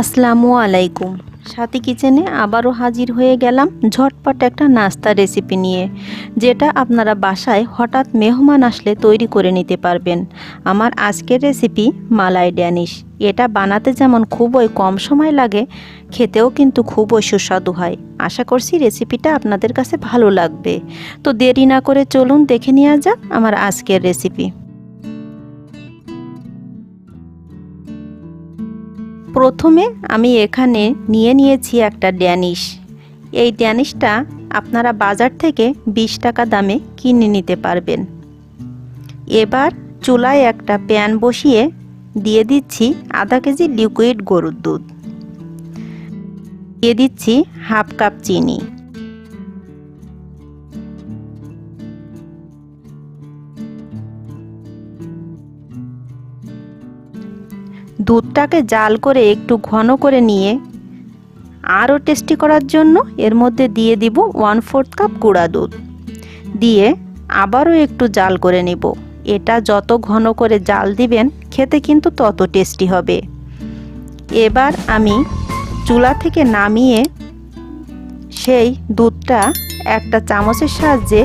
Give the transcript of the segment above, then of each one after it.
আসসালামু আলাইকুম। সাথী কিচেনে আবারও হাজির হয়ে গেলাম ঝটপট একটা নাস্তা রেসিপি নিয়ে, যেটা আপনারা বাসায় হঠাৎ মেহমান আসলে তৈরি করে নিতে পারবেন। আমার আজকের রেসিপি মালাই ড্যানিশ। এটা বানাতে যেমন খুবই কম সময় লাগে, খেতেও কিন্তু খুবই সুস্বাদু হয়। আশা করছি রেসিপিটা আপনাদের কাছে ভালো লাগবে। তো দেরি না করে চলুন দেখে নেওয়া যাক আমার আজকের রেসিপি। প্রথমে আমি এখানে নিয়েছি একটা ড্যানিশ। এই ড্যানিশটা আপনারা বাজার থেকে 20 টাকা দামে কিনে নিতে পারবেন। এবার চুলায় একটা প্যান বসিয়ে দিয়ে দিচ্ছি আধা কেজি লিকুইড গরুর দুধ, দিয়ে দিচ্ছি হাফ কাপ চিনি, দুধটাকে জাল করে একটু ঘন করে নিয়ে আরও টেস্টি করার জন্য এর মধ্যে দিয়ে দিব 1/4 কাপ গুঁড়া দুধ, দিয়ে আবারও একটু জাল করে নেব। এটা যত ঘন করে জাল দিবেন খেতে কিন্তু তত টেস্টি হবে। এবার আমি চুলা থেকে নামিয়ে সেই দুধটা একটা চামচের সাহায্যে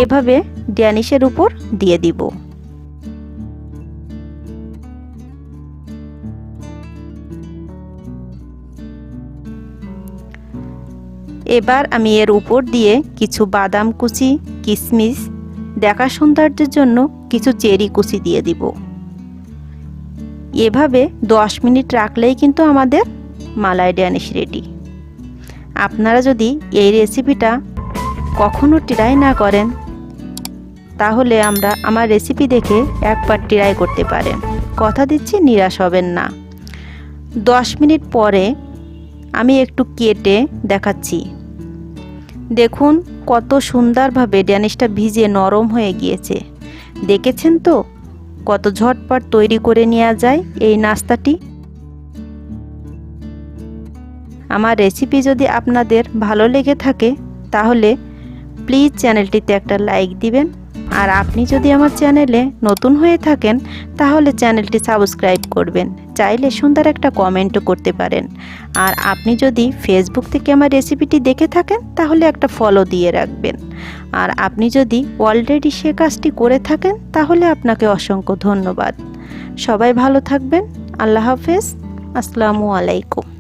এভাবে ড্যানিশের উপর দিয়ে দিব। এবার আমি এর উপর দিয়ে কিছু বাদাম কুচি, কিশমিশ, দেখা সৌন্দর্যের জন্য কিছু চেরি কুচি দিয়ে দিব। এভাবে 10 মিনিট রাখলেই কিন্তু আমাদের মালাই ড্যানিশ রেডি। আপনারা যদি এই রেসিপিটা কখনো ট্রাই না করেন, তাহলে আমার রেসিপি দেখে একবার ট্রাই করতে পারেন। কথা দিচ্ছি নিরাশ হবেন না। 10 মিনিট পরে আমি একটু কেটে দেখাচ্ছি। দেখুন কত সুন্দরভাবে ড্যানিশটা ভিজে নরম হয়ে গিয়েছে। দেখেছেন তো কত ঝটপট তৈরি করে নেওয়া যায় এই নাস্তাটি। আমার রেসিপি যদি আপনাদের ভালো লেগে থাকে তাহলে প্লিজ চ্যানেলটিতে একটা লাইক দিবেন। আর আপনি যদি আমার চ্যানেলে নতুন হয়ে থাকেন তাহলে চ্যানেলটি সাবস্ক্রাইব করবেন। চাইলে সুন্দর একটা কমেন্টও করতে পারেন। আর আপনি যদি ফেসবুক থেকে আমার রেসিপিটি দেখে থাকেন তাহলে একটা ফলো দিয়ে রাখবেন। আর আপনি যদি অলরেডি সে কাজটি করে থাকেন তাহলে আপনাকে অসংখ্য ধন্যবাদ। সবাই ভালো থাকবেন। আল্লাহ হাফেজ। আসসালামু আলাইকুম।